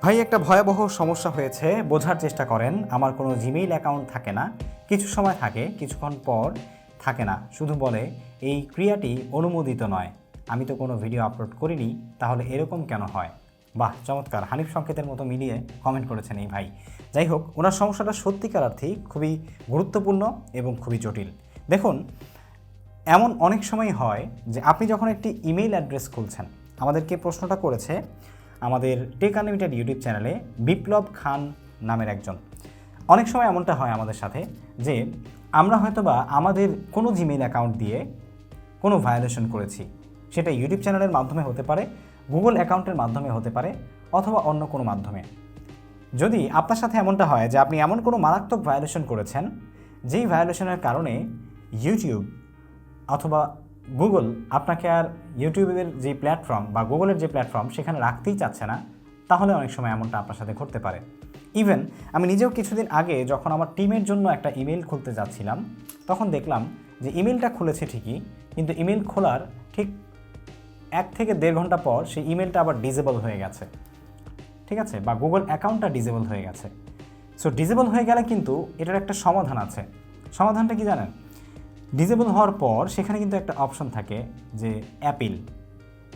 ভাই একটা ভয়াবহ সমস্যা হয়েছে, বোঝার চেষ্টা করেন। আমার কোনো জিমেইল অ্যাকাউন্ট থাকে না, কিছু সময় থাকে, কিছুক্ষণ পর থাকে না, শুধু বলে এই ক্রিয়াটি অনুমোদিত নয়। আমি তো কোনো ভিডিও আপলোড করিনি, তাহলে এরকম কেন হয়? বাহ, চমৎকার! হানিফ সংকেতের মতো মিলিয়ে কমেন্ট করেছেন এই ভাই। যাই হোক, ওনার সমস্যাটা সত্যিকার অর্থেই খুবই গুরুত্বপূর্ণ এবং খুবই জটিল। দেখুন, এমন অনেক সময় হয় যে আপনি যখন একটি ইমেইল অ্যাড্রেস খুলছেন, আমাদেরকে প্রশ্নটা করেছে আমাদের টেক আনলিমিটেড ইউটিউব চ্যানেলে বিপ্লব খান নামের একজন। অনেক সময় এমনটা হয় আমাদের সাথে যে আমরা হয়তোবা আমাদের কোনো জিমেইল অ্যাকাউন্ট দিয়ে কোনো ভায়োলেশন করেছি, সেটা ইউটিউব চ্যানেলের মাধ্যমে হতে পারে, গুগল অ্যাকাউন্টের মাধ্যমে হতে পারে, অথবা অন্য কোনো মাধ্যমে। যদি আপনার সাথে এমনটা হয় যে আপনি এমন কোনো মারাত্মক ভায়োলেশন করেছেন, যেই ভায়োলেশনের কারণে ইউটিউব অথবা গুগল আপনাকে আর ইউটিউবের যে প্ল্যাটফর্ম বা গুগলের যে প্ল্যাটফর্ম সেখানে রাখতেই চাচ্ছে না, তাহলে অনেক সময় এমনটা আপনার সাথে ঘটতে পারে। ইভেন আমি নিজেও কিছুদিন আগে যখন আমার টিমের জন্য একটা ইমেল খুলতে যাচ্ছিলাম, তখন দেখলাম যে ইমেলটা খুলেছে ঠিকই, কিন্তু ইমেল খোলার ঠিক 1 থেকে 1.5 ঘন্টা পর সেই ইমেলটা আবার ডিসেবল হয়ে গেছে, ঠিক আছে, বা গুগল অ্যাকাউন্টটা ডিসেবল হয়ে গেছে। সো ডিসেবল হয়ে গেলে কিন্তু এটার একটা সমাধান আছে। সমাধানটা কি জানেন? ডিসেবল হওয়ার পর সেখানে কিন্তু একটা অপশন থাকে যে অ্যাপিল,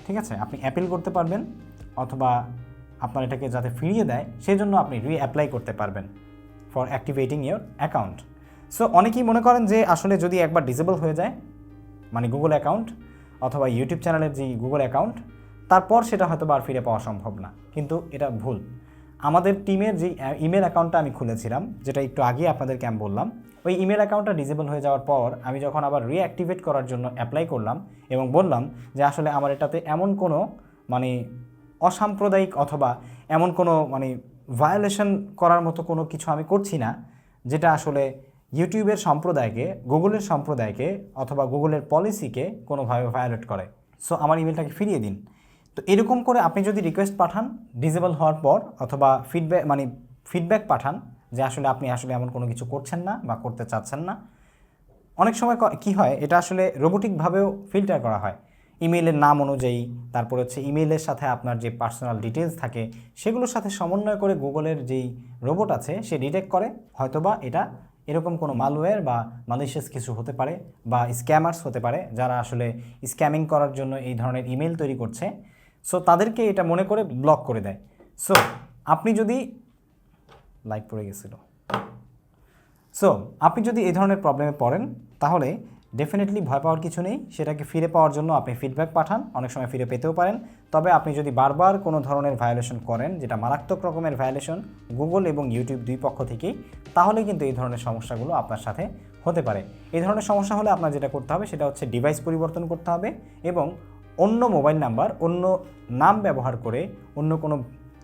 ঠিক আছে, আপনি অ্যাপিল করতে পারবেন, অথবা আপনার এটাকে যাতে ফিরিয়ে দেয় সেই জন্য আপনি অ্যাপ্লাই করতে পারবেন for activating your account. So অনেকেই মনে করেন যে আসলে যদি একবার ডিসেবল হয়ে যায়, মানে গুগল অ্যাকাউন্ট অথবা ইউটিউব চ্যানেলের যে গুগল অ্যাকাউন্ট, তারপর সেটা হয়তো আর ফিরে পাওয়া সম্ভব না, কিন্তু এটা ভুল। আমাদের টিমের যে ইমেল অ্যাকাউন্টটা আমি খুলেছিলাম, যেটা একটু আগে আপনাদেরকে আমি বললাম, ওই ইমেল অ্যাকাউন্টটা ডিসেবল হয়ে যাওয়ার পর আমি যখন আবার রিঅ্যাক্টিভেট করার জন্য অ্যাপ্লাই করলাম এবং বললাম যে আসলে আমার এটাতে এমন কোনো মানে অসাম্প্রদায়িক অথবা এমন কোনো ভায়োলেশন করার মতো কোনো কিছু আমি করছি না, যেটা আসলে ইউটিউবের সম্প্রদায়কে, গুগলের সম্প্রদায়কে অথবা গুগলের পলিসিকে কোনোভাবে ভায়োলেট করে, সো আমার ইমেলটাকে ফিরিয়ে দিন। তো এরকম করে আপনি যদি রিকোয়েস্ট পাঠান ডিসেবল হওয়ার পর, অথবা ফিডব্যাক পাঠান যে আসলে আপনি আসলে এমন কোনো কিছু করছেন না বা করতে চাচ্ছেন না, অনেক সময় কি হয়, এটা আসলে রোবোটিকভাবেও ফিল্টার করা হয় ইমেইলের নাম অনুযায়ী। তারপর হচ্ছে ইমেইলের সাথে আপনার যে পার্সোনাল ডিটেলস থাকে সেগুলোর সাথে সমন্বয় করে গুগলের যেই রোবট আছে সে ডিটেক্ট করে হয়তোবা এটা এরকম কোনো মালওয়্যার বা মালিশিয়াস কিছু হতে পারে, বা স্ক্যামার্স হতে পারে যারা আসলে স্ক্যামিং করার জন্য এই ধরনের ইমেল তৈরি করছে। সো তাদেরকে এটা মনে করে ব্লক করে দেয়। সো আপনি যদি লাইক পড়ে গেছিল সো আপনি যদি এই ধরনের প্রবলেমে পড়েন, তাহলে ডেফিনেটলি ভয় পাওয়ার কিছু নেই। সেটাকে ফিরে পাওয়ার জন্য আপনি ফিডব্যাক পাঠান, অনেক সময় ফিরে পেতেও পারেন। তবে আপনি যদি বারবার কোনো ধরনের ভায়োলেশন করেন, যেটা মারাত্মক রকমের ভায়োলেশন গুগল এবং ইউটিউব দুই পক্ষ থেকেই, তাহলে কিন্তু এই ধরনের সমস্যাগুলো আপনার সাথে হতে পারে। এই ধরনের সমস্যা হলে আপনার যেটা করতে হবে সেটা হচ্ছে ডিভাইস পরিবর্তন করতে হবে, এবং অন্য মোবাইল নাম্বার, অন্য নাম ব্যবহার করে, অন্য কোনো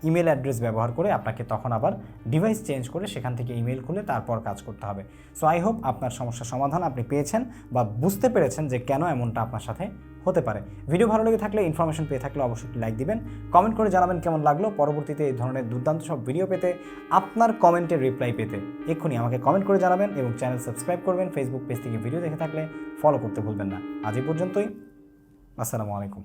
ইমেল অ্যাড্রেস ব্যবহার করে আপনাকে তখন আবার ডিভাইস চেঞ্জ করে সেখান থেকে ইমেল খুলে তারপর কাজ করতে হবে। সো আই হোপ আপনার সমস্যার সমাধান আপনি পেয়েছেন বা বুঝতে পেরেছেন যে কেন এমনটা আপনার সাথে হতে পারে। ভিডিও ভালো লেগে থাকলে, ইনফরমেশন পেয়ে থাকলে অবশ্যই লাইক দিবেন, কমেন্ট করে জানাবেন কেমন লাগলো। পরবর্তীতে এই ধরনের দুর্দান্ত সব ভিডিও পেতে, আপনার কমেন্টের রিপ্লাই পেতে এক্ষুনি আমাকে কমেন্ট করে জানাবেন, এবং চ্যানেল সাবস্ক্রাইব করবেন। ফেসবুক পেজ থেকে ভিডিও দেখে থাকলে ফলো করতে ভুলবেন না। আজ এই পর্যন্তই, আসসালামু আলাইকুম।